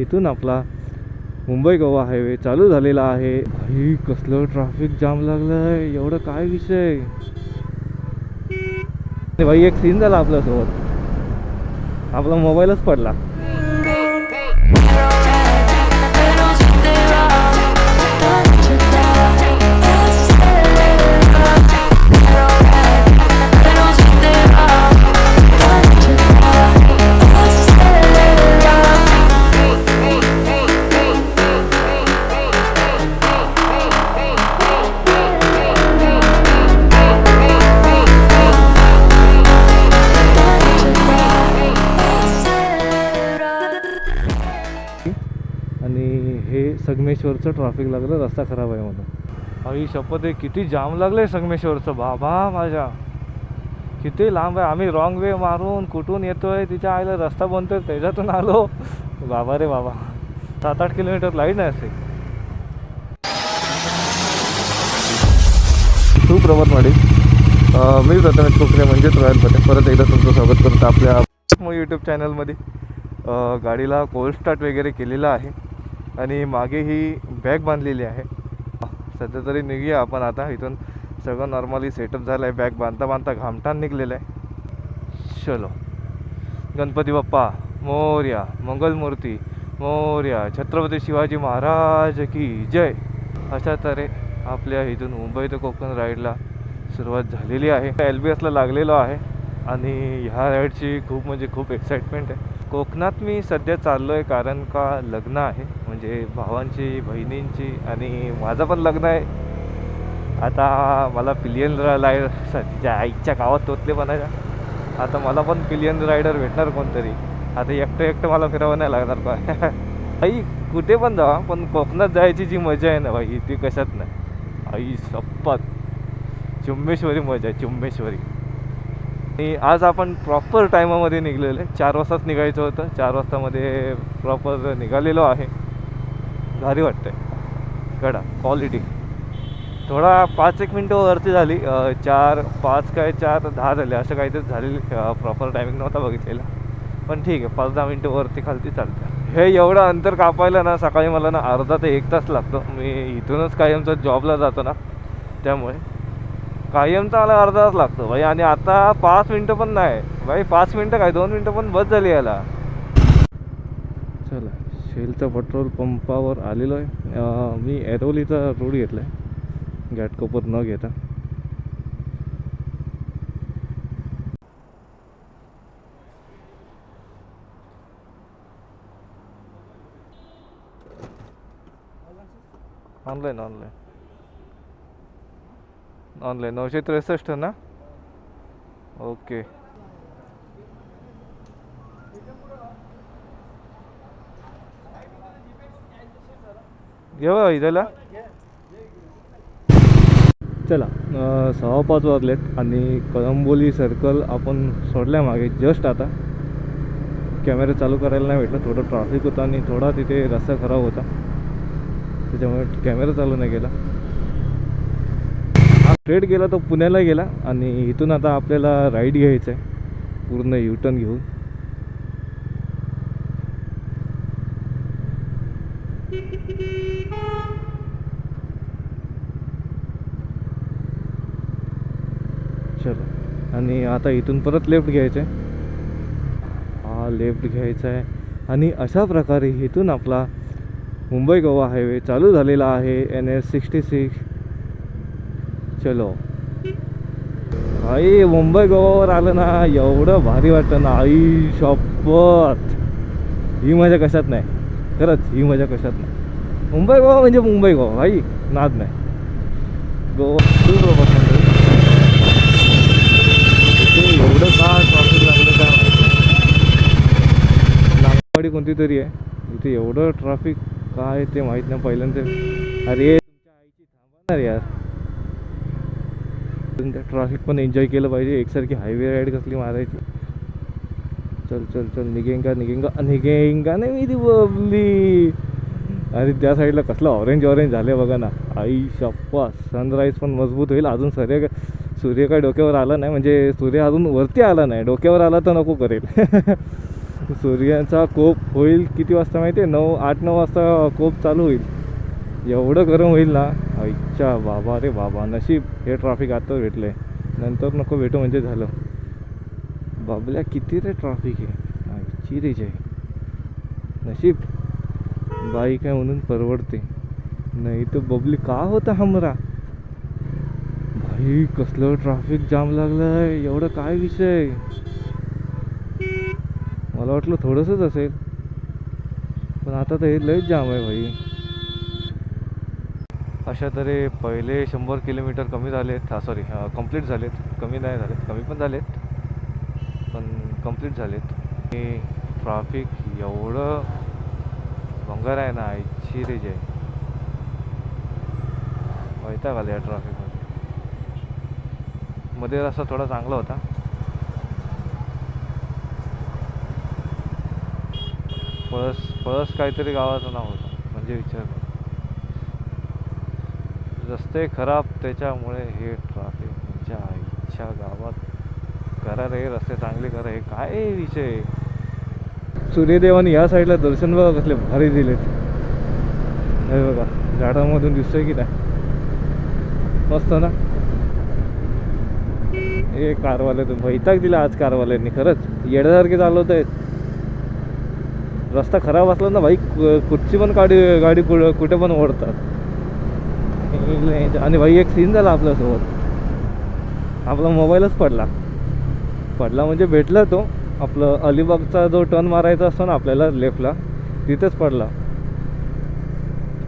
इथून आपला मुंबई गोवा हायवे चालू झालेला आहे. भाई कसलं ट्रॅफिक जाम लागलं आहे, एवढं काय विषय भाई. एक सीन झाला आपल्यासोबत, आपला मोबाईलच पडला. आणि हे संगमेश्वरचं ट्रॅफिक लागलं, रस्ता खराब आहे म्हणून. आई शपथ आहे, किती जाम लागलं आहे संगमेश्वरचं बाबा माझ्या. किती लांब आहे, आम्ही रॉंग वे मारून कुठून येतोय, तिच्या आईला रस्ता बनतोय त्याच्यातून आलो बाबा रे बाबा. 7-8 किलोमीटर लाईट नाही असे. सुप्रभात मॅडम, मी प्रथमेश कोकरे म्हणजेच रॉयल पटेल परत एकदा तुमचं स्वागत करतो आपल्या यूट्यूब चॅनलमध्ये. गाडीला कोल्ड स्टार्ट वगैरे केलेला आहे आणि मागे ही बॅग बांधलेली आहे. सध्या तरी निघूया आपण आता इथून. सगळं नॉर्मली सेटअप झालं आहे, बॅग बांधता बांधता घामठाण निघलेलं आहे. चलो, गणपती बाप्पा मोरया, मंगलमूर्ती मोरया, छत्रपती शिवाजी महाराज की जय. अशा तऱ्हे आपल्या इथून मुंबई ते कोकण राईडला सुरुवात झालेली आहे. LBSला लागलेलो आहे आणि ह्या राईडची खूप म्हणजे खूप एक्साइटमेंट आहे. कोकणात मी सध्या चाललो आहे कारण का लग्न आहे, म्हणजे भावांची बहिणींची, आणि माझं पण लग्न आहे. आता मला पिलियन रायडर, तिच्या आईच्या गावात तोतले बनायचा. आता मला पण पिलियन रायडर भेटणार कोणतरी. आता एकटं मला फिरावं नाही लागणार का. आई कुठे पण जावा, पण कोकणात जायची जी मजा आहे ना भाई, ती कशात नाही. आई शपथ, चुम्मेश्वरी मजा आहे, चुम्मेश्वरी. आणि आज आपण प्रॉपर टायमामध्ये निघलेलं आहे. 4 वाजताच निघायचं होतं. 4 वाजतामध्ये प्रॉपर निघालेलो आहे. भारी वाटतंय. गडा क्वालिटी थोडा 5-1 मिनटं वरती झाली. 4:05 झाले असं काहीतरी झालेली. प्रॉपर टायमिंग नव्हता बघितलेला, पण ठीक आहे, 5-10 मिनटं वरती खालती चालतं. हे एवढं अंतर कापायला ना सकाळी मला ना अर्धा ते 1 तास लागतो. मी इथूनच कायमचा जॉबला जातो ना, त्यामुळे कायमचा मला अर्धा तास लागतो भाई. आणि आता 5 मिनटं पण नाही भाई, 5 मिनटं काय 2 मिनटं पण बस झाली याला. चला, शेलच्या पेट्रोल पंपावर आलेलो आहे. मी ऐरोलीचा रोड घेतला आहे, घाटकोपर न घेता. ऑनलाईन 963 ना. ओके, घेऊ इथला. चला, 6:15 वाजलेत आणि कळंबोली सर्कल आपण सोडल्या मागे जस्ट. आता कॅमेरा चालू करायला नाही भेटलं, थोडं ट्रॅफिक होतं आणि थोडा तिथे रस्ता खराब होता, त्याच्यामुळे कॅमेरा चालू नाही केला. स्ट्रेट गेला तो पुण्याला गेला आणि इथून आता आपल्याला राईड घ्यायचं आहे पूर्ण U-टर्न घेऊन. चलो, आणि आता इथून परत लेफ्ट घ्यायचं आहे. लेफ्ट घ्यायचा आहे आणि अशा प्रकारे इथून आपला मुंबई गोवा हायवे चालू झालेला आहे, NH-66. चलो भाई, मुंबई गोवावर आलं ना एवढं भारी वाटतं ना. आई शपथ, ही मजा कशात नाही. खरंच ही मजा कशात नाही. मुंबई गोवा म्हणजे मुंबई गोवा भाई, नाद नाही. गोवा एवढं का ट्रॅफिक लागलं काय माहिती. लांबवाडी कोणती तरी आहे इथे, एवढं ट्रॅफिक काय ते माहीत नाही पहिल्यांदा. अरे तुमच्या आईची थांबा ना यार. ट्रॅफिक पण एन्जॉय केलं पाहिजे. एकसारखी हायवे राईड कसली मारायची. चल चल चल, निघेंगा नाही मी ती बोलली. आणि त्या साईडला कसलं ऑरेंज झाले बघा ना. आई शप्पा, सनराईज पण मजबूत होईल अजून. सूर्य काय डोक्यावर आला नाही, म्हणजे सूर्य अजून वरती आला नाही, डोक्यावर आला तर नको करेल. सूर्याचा कोप होईल किती वाजता माहिती आहे? 8-9 वाजता कोप चालू होईल. एवढं गरम होईल ना, आईच्या बाबा रे बाबा. नशीब हे ट्रॅफिक आता भेटलं आहे, नंतर नको भेटू म्हणजे झालं. बाबल्या किती रे ट्रॅफिक आहे, आईची रे जय. नशीब बाईक आहे म्हणून परवडते, नाही तर बबली का होता हमरा. भाई कसलं ट्रॅफिक जाम लागलं आहे, एवढं काय विषय. मला वाटलं थोडंसंच असेल, पण आता तर हे लयच जाम आहे भाई. अशा तरी पहिले 100 किलोमीटर कमी झालेत. सॉरी कंप्लीट झालेत. कमी नाही झालेत, कमी पण झालेत, पण कंप्लीट झालेत. ट्रॅफिक एवढं भंगार आहे ना, आईची रे जय. वैताग आला या ट्रॅफिकमध्ये. मध्ये रस्ता थोडा चांगला होता. पळस काहीतरी गावाचं नाव होतं, म्हणजे विचार कर. रस्ते खराब, त्याच्यामुळे हे ट्रॅफिक. तुमच्या आईच्या गावात करा रे रस्ते चांगले करा, हे काय विषय. सूर्यदेवाने या साईडला दर्शन बघा कसले भारी दिलेत. हे बघा झाडामधून दिसतोय की नाही, मस्त ना. हे कारवाले तर वैताग दिला आज कारवाल्यांनी, खरंच येड्यासारखे चालवत आहेत. रस्ता खराब असला ना भाई, कुठची पण गाडी कुठे पण ओढतात. आणि भाई एक सीन झाला आपल्यासोबत, आपला मोबाईलच पडला म्हणजे भेटला तो. आपलं अलिबागचा जो टर्न मारायचा असतो ना आपल्याला लेफ्टला, तिथेच पडला.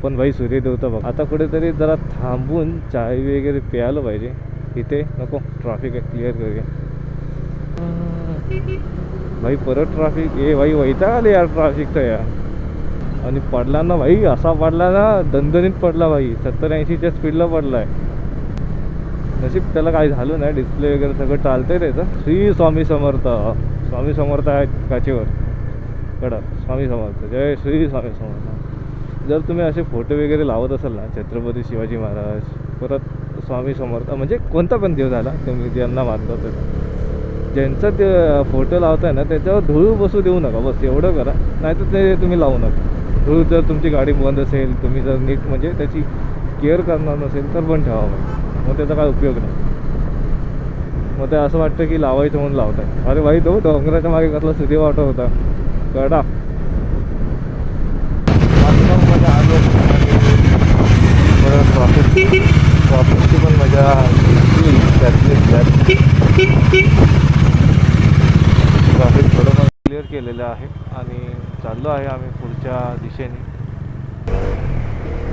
पण भाई सूर्यदेव तर बघ, आता कुठेतरी जरा थांबून चाय वगैरे प्यायला पाहिजे. इथे नको, ट्रॅफिक आहे, क्लिअर करूया. भाई परत ट्रॅफिक. भाई वैताग आले यार ट्रॅफिकचा यार. आणि पडला ना भाई, असा पडला ना, दणदणीत पडला भाई. 70-80च्या स्पीडला पडला आहे. नशीब त्याला काही झालं नाही, डिस्प्ले वगैरे सगळं चालतंय त्याचं. श्री स्वामी समर्थ. स्वामी समर्थ आहेत काचेवर कडा. स्वामी समर्थ, जय श्री स्वामी समर्थ. जर तुम्ही असे फोटो वगैरे लावत असाल ना, छत्रपती शिवाजी महाराज, परत स्वामी समर्थ, म्हणजे कोणता पण देव झाला, तुम्ही ज्यांना मानता त्याला, ज्यांचा ते फोटो लावताय ना त्याच्यावर धूळ बसू देऊ नका, बस एवढं करा. नाही तर ते तुम्ही लावू नका. धूळ जर तुमची गाडी बंद असेल, तुम्ही जर नीट म्हणजे त्याची केअर करणार नसेल तर बंद ठेवा, मग त्याचा काय उपयोग नाही. मग ते असं वाटतं की लावायचं म्हणून लावताय. अरे भाई तो डोंगराच्या मागे कसला सूर्य वाटत होता कडा. ट्रॉफिकची पण मजा ट्रॅफिक थोडंफार क्लिअर केलेलं आहे आणि चाललो आहे आम्ही पुढच्या दिशेने.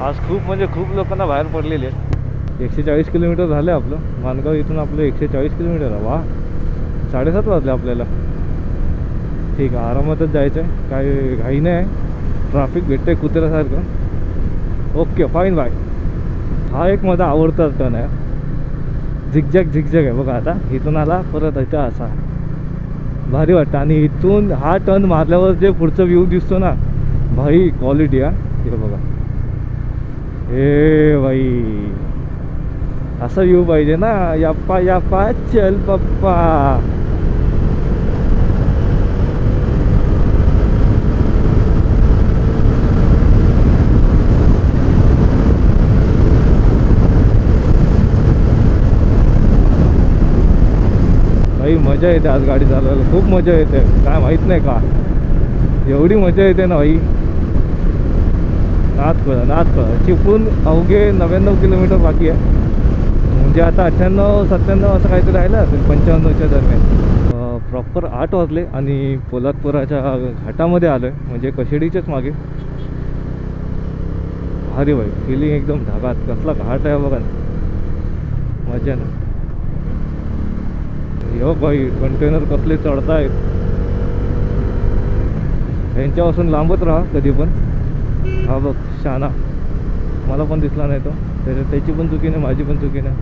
आज खूप लोकांना बाहेर पडलेले आहेत. 140 किलोमीटर झालं आपलं. मानगाव इथून आपलं 140 किलोमीटर आहे. वा, 7:30 वाजले आपल्याला. ठीक आहे, आरामातच जायचं आहे, काय घाई नाही आहे. ट्रॅफिक भेटतं आहे कुत्र्यासारखं. Okay fine bye. हा एक माझा आवडता टर्न आहे, झिकझॅक आहे बघा. आता इथून आला परत इथं असा भारी वाटतं. आणि इथून हा टर्न मारल्यावर जे पुढचं व्ह्यू दिसतो ना भाई, क्वालिटी. हे बघा, हे भाई असा व्ह्यू पाहिजे ना. याप्पा चल पप्पा. भाई मजा येते आज गाडी चालवायला, खूप मजा येते. काय माहीत नाही का, एवढी मजा येते ना भाई. नाच कळा चिपून अवघे 99 किलोमीटर बाकी आहे. म्हणजे आता 98-97 असं काहीतरी राहिलं असेल, 95च्या दरम्यान. प्रॉपर 8 वाजले आणि पोलादपुराच्या घाटामध्ये आलो आहे, म्हणजे कशेडीच्याच मागे. भारी भाई, फिलिंग एकदम ढगात. कसला घाट आहे बघा, मजा ना. हो भाई, कंटेनर कसले चढतायत. यांच्यापासून लांबच राहा कधी पण. हा बघ शाना, मला पण दिसला नाही तो. त्याची पण चुकी नाही, माझी पण चुकी नाही.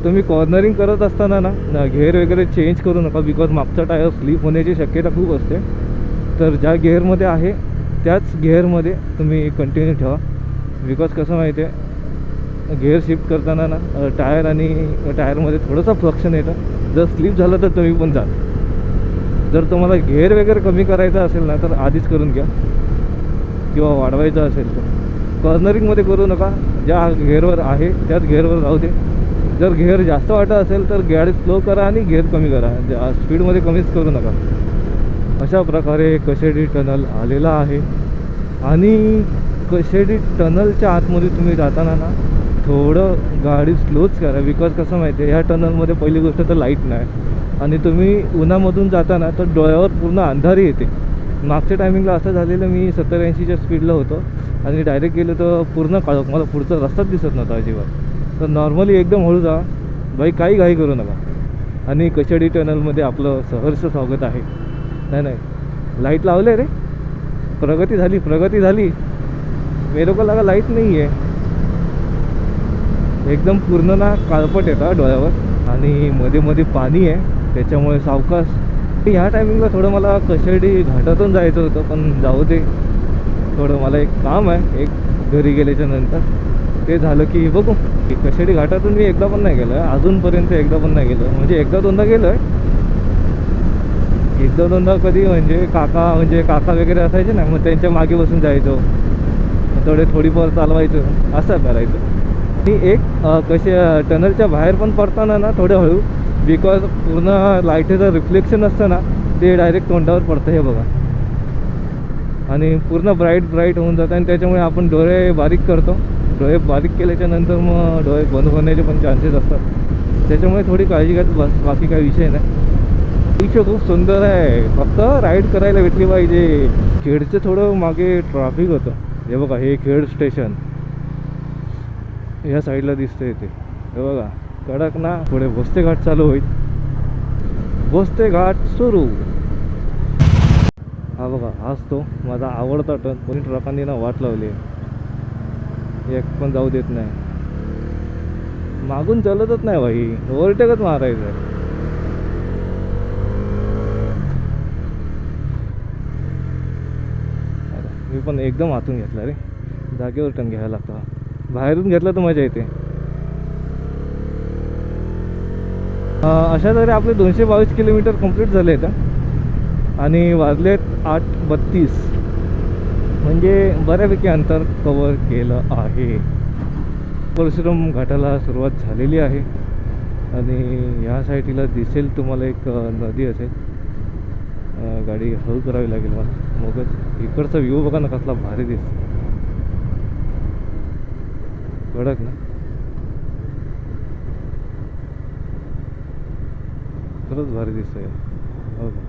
तुम्ही कॉर्नरिंग करत असताना ना घेअर वगैरे चेंज करू नका, बिकॉज मागचा टायर स्लिप होण्याची शक्यता खूप असते. तर ज्या गेअरमध्ये आहे त्याच गेअरमध्ये तुम्ही कंटिन्यू ठेवा. बिकॉज कसं माहिती आहे, गेअर शिफ्ट करताना ना टायर आणि टायरमध्ये थोडंसं फ्लक्शन येतं. जर स्लिप झालं तर तुम्ही पण जाल. जर तुम्हाला घेर वगैरे कमी करायचा असेल ना तर आधीच करून घ्या, किंवा वाढवायचं असेल तर कॉर्नरिंगमध्ये करू नका. ज्या घेरवर आहे त्याच घेरवर राहू दे. जर घेर जास्त वाटत असेल तर गाडी स्लो करा आणि घेर कमी करा, स्पीडमध्ये कमीच करू नका. अशा प्रकारे कशेडी टनल आलेला आहे. आणि कशेडी टनलच्या आतमध्ये तुम्ही जाताना ना थोडं गाडी स्लोच करा. बिकॉज कसं माहिती आहे, ह्या टनलमध्ये पहिली गोष्ट तर लाईट नाही, आणि तुम्ही उन्हामधून जाताना तर डोळ्यावर पूर्ण अंधारी येते. मागच्या टायमिंगला असं झालेलं, मी 70-80च्या स्पीडला होतो आणि डायरेक्ट गेलो तर पूर्ण काळोख, मला पुढचा रस्ताच दिसत नव्हता अजिबात. तर नॉर्मली एकदम हळू जा बाई, काही घाई करू नका. आणि कशेडी टनलमध्ये आपलं सहर्ष स्वागत आहे. नाही लाईट लावले रे, प्रगती झाली. मेरे को लगा लाईट नाही आहे. एकदम पूर्ण ना काळपट येतं डोळ्यावर, आणि मध्ये पाणी आहे, त्याच्यामुळे सावकाश. ह्या टायमिंगला थोडं मला कशेडी घाटातून जायचं होतं, पण जाऊ दे. थोडं मला एक काम आहे, एक घरी गेल्याच्या नंतर ते झालं की बघू. कशेडी घाटातून मी एकदा पण नाही गेलो आहे अजूनपर्यंत, एकदा पण नाही गेलो. म्हणजे एकदा दोनदा गेलो आहे, कधी म्हणजे काका वगैरे असायचे ना, मग त्यांच्या मागे बसून जायचो, थोडीफार चालवायचं, असं करायचं. आणि एक टनलच्या बाहेर पण पडताना ना थोडं हळू, बिकॉज पूर्ण लाईटीचं रिफ्लेक्शन असतं ना ते डायरेक्ट तोंडावर पडतं, हे बघा. आणि पूर्ण ब्राईट होऊन जातं, आणि त्याच्यामुळे आपण डोळे बारीक करतो. डोळे बारीक केल्याच्या नंतर मग डोळे बंद होण्याचे पण चान्सेस असतात. त्याच्यामुळे थोडी काळजी घ्या, बस. बाकी काही विषय नाही. विषय खूप सुंदर आहे, फक्त राईड करायला भेटली पाहिजे. खेडचं थोडं मागे ट्रॅफिक होतं, हे बघा. हे खेड स्टेशन ह्या साईडला दिसतं इथे, हे बघा. कडक ना. पुढे भोसते घाट चालू होईल, भोसते घाट सुरू. हा बघा, हाच तो माझा आवडता टर्न. कोणी ट्रकांनी ना वाट लावली, एक पण जाऊ देत नाही. मागून चालतच नाही भाई, ओव्हरटेकच मारायचं. मी पण एकदम आतून घेतला रे, जागेवर टर्न घ्यायला लागतो. बाहेरून घेतला तर मजा येते. अशा तरी आपले 222 किलोमीटर कंप्लीट झाले आहेत, आणि वाजलेत 8:32. म्हणजे बऱ्यापैकी अंतर कवर केलं आहे. परशुराम घाटाला सुरुवात झालेली आहे, आणि ह्या साईडला दिसेल तुम्हाला एक नदी असेल. गाडी हळू करावी लागेल मला, मगच. इकडचा व्ह्यू बघा ना, कसला भारी दिसतो, कडक ना. खरंच भारी दिसतंय. हो का,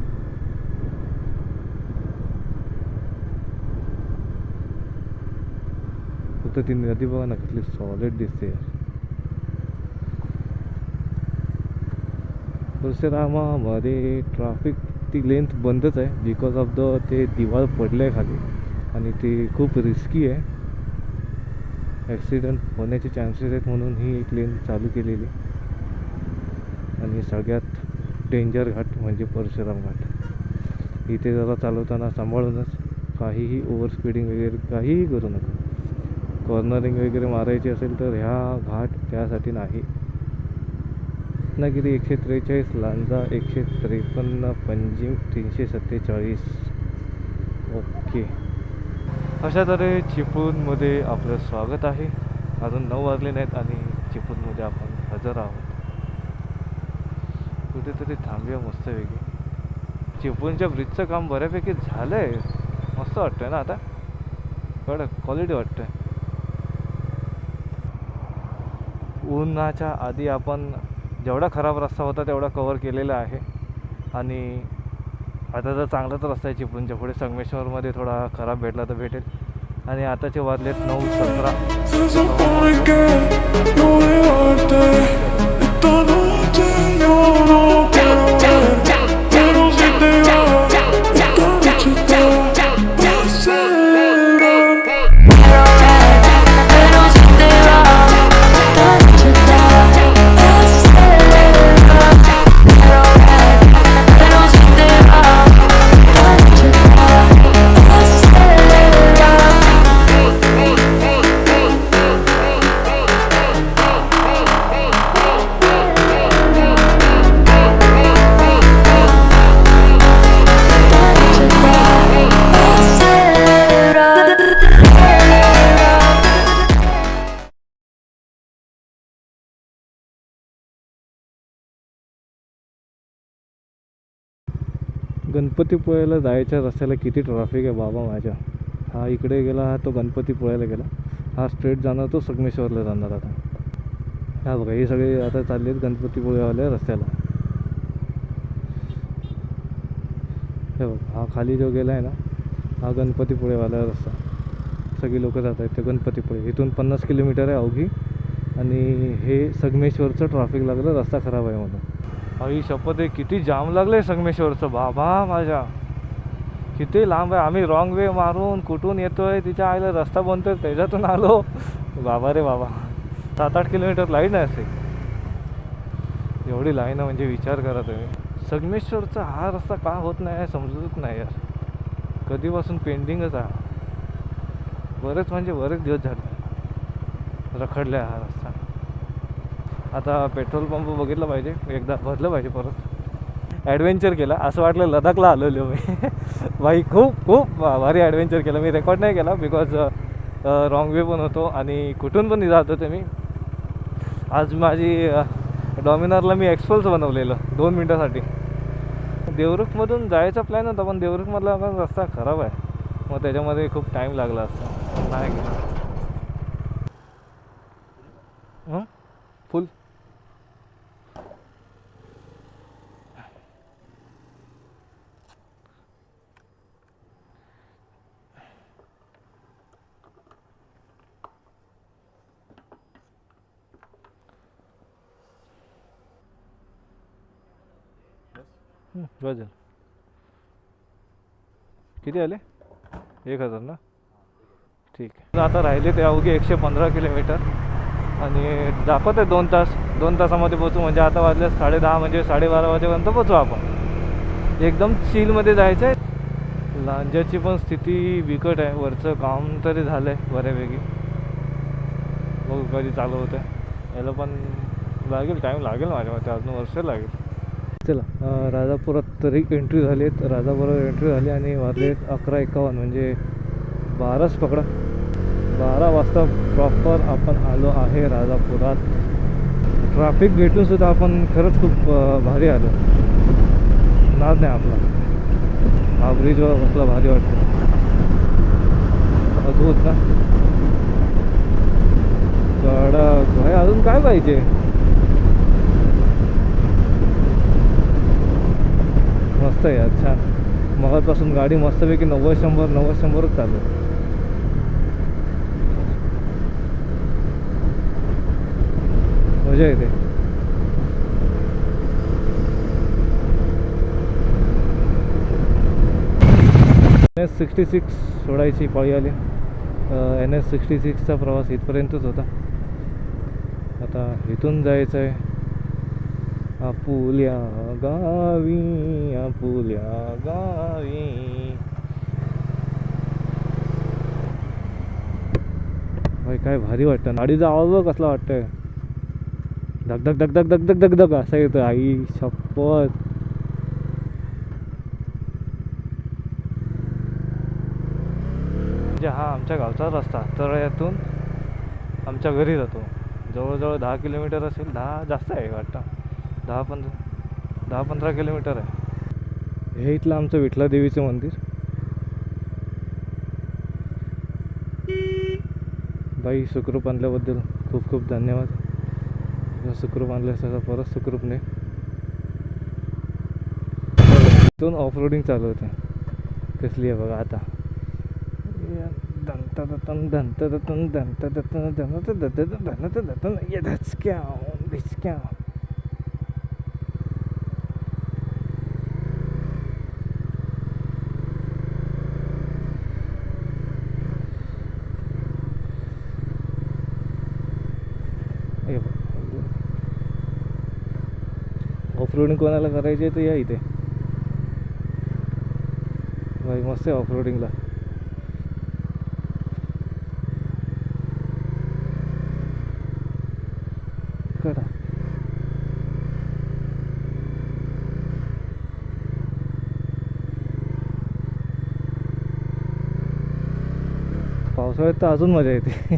फक्त ती नदी बघा ना, कसली सॉलिड दिसते यार. परशुरामामध्ये ट्रॅफिक ती लेंथ बंदच आहे, बिकॉज ऑफ ते दिवाळ पडलं आहे खाली, आणि ते खूप रिस्की आहे. ॲक्सिडेंट होण्याचे चान्सेस आहेत, म्हणून ही एक लेन चालू केलेली. आणि सगळ्यात डेंजर घाट म्हणजे परशुराम घाट. इथे जरा चालवताना सांभाळूनच, काहीही ओव्हर स्पीडिंग वगैरे काहीही करू नका. कॉर्नरिंग वगैरे मारायची असेल तर ह्या घाट त्यासाठी नाही. रत्नागिरी 143, लांजा 153, पंजिम 347. ओके. अशा तऱ्हे चिपळूणमध्ये आपलं स्वागत आहे. अजून 9 वाजले नाहीत आणि चिपळूणमध्ये आपण हजर आहोत. कुठेतरी थांबूया मस्तपैकी. चिपळूणच्या ब्रिजचं काम बऱ्यापैकी झालं आहे, मस्त वाटतं ना आता, कडक क्वालिटी वाटतं. उन्हाच्या आधी आपण जेवढा खराब रस्ता होता तेवढा कवर केलेला आहे, आणि आता जर चांगलाच रस्ता आहे चिपळूणच्या पुढे. संगमेश्वरमध्ये थोडा खराब भेटला तर भेटेल. आणि आताचे वाजलेत 9:17. गणपतीपुळ्याला जायच्या रस्त्याला किती ट्रॅफिक आहे बाबा माझ्या. हा इकडे गेला, हा तो गणपतीपुळ्याला गेला, हा स्ट्रेट जाणार तो संगमेश्वरला जाणार. आता हा बघा हे सगळे आता चालले आहेत गणपतीपुळेवाल्या रस्त्याला. हे बघा हा खाली जो गेला आहे ना हा गणपतीपुळेवाला रस्ता. सगळी लोक जात आहेत ते गणपतीपुळे. इथून 50 किलोमीटर आहे अवघी. आणि हे संगमेश्वरचं ट्रॅफिक लागलं, रस्ता खराब आहे म्हणून. आई शपथ आहे किती जाम लागलं आहे संगमेश्वरचं बाबा माझ्या. किती लांब आहे. आम्ही रॉंग वे मारून कुठून येतो आहे तिच्या आईला रस्ता बनतोय त्याच्यातून आलो बाबा रे बाबा. 7-8 किलोमीटर लाईन आहे असे. एवढी लाईन आहे म्हणजे विचार करा तुम्ही. संगमेश्वरचा हा रस्ता का होत नाही आहे समजत नाही यार. कधीपासून पेंडिंगच आहे. बरेच म्हणजे बरेच दिवस झाले रखडले हा रस्ता. आता पेट्रोल पंप बघितलं पाहिजे एकदा, भरलं पाहिजे परत. ॲडव्हेंचर केला असं वाटलं लडाखला आलेलो मी भाई. खूप खूप भारी ॲडव्हेंचर केलं मी. रेकॉर्ड नाही केला बिकॉज रॉंग वे पण होतो आणि कुठून पण जात होते मी. आज माझी डॉमिनरला मी एक्सपल्स बनवलेलं 2 मिनटासाठी. देवरुखमधून जायचा प्लॅन होता पण देवरुखमधला पण रस्ता खराब आहे, मग त्याच्यामध्ये खूप टाईम लागला असता. नाही फुल वजन किती आले? 1000 ना. ठीक आहे. आता राहिले ते अवघे 115 किलोमीटर आणि दाखवत आहे 2 तास. 2 तासामध्ये पोचू म्हणजे आता वाजले 10:30 म्हणजे 12:30 वाजेपर्यंत पोचू आपण. एकदम चिलमध्ये जायचं आहे. लांजाची पण स्थिती बिकट आहे. वरचं काम तरी झालं आहे बऱ्यापैकी. बघू कधी चालू होतं आहे. याला पण लागेल टाईम लागेल माझ्या मते, अजून वर्ष लागेल. चला राजापुरात तरी एंट्री झाली आहेत. राजापुरात एंट्री झाली आणि वाजले 11:51 म्हणजे 12च पकडा. 12 वाजता प्रॉपर आपण आलो आहे राजापुरात. ट्रॅफिक भेटूनसुद्धा आपण खरंच खूप भारी आलो. नाद नाही आपला. हा ब्रिजवर बसला भारी वाटतं. अद्भुत ना. गाडा काय अजून काय पाहिजे. मस्त आहे यार, छान. मगापासून गाडी मस्तपैकी 90-100च चालू. मजा येते. NS66 सोडायची पाळी आली. NS66चा प्रवास इथपर्यंतच होता. आता इथून जायचं आहे आपुल्या गावी, आपुल्या गावी. भाई काय भारी वाटतं. गाडीचा आवाज कसला वाटतंय. धक धक धक धक धक धक धक धक असं येतं. आई शपथ. म्हणजे हा आमच्या गावचा रस्ता तळ्यातून आमच्या घरी जातो. जवळजवळ 10 किलोमीटर असेल. 10 जास्त आहे वाटतं. 10-15 किलोमीटर आहे. हे इथलं आमचं विठला देवीचं मंदिर. बाई सुखरूप आणल्याबद्दल खूप खूप धन्यवाद. सुखरूप आणल्यासारखं परत सुखरूप नाही. इथून ऑफरोडिंग चालू होते. कसली आहे बघा आता. धनतन धनतन धनतन धनतन धचक्या धिचक्या. ऑफरोडिंग कोणाला करायची आहे तर या इथे. भाई मस्त आहे ऑफरोडिंगला. कडा पावसाळ्यात तर अजून मजा येते.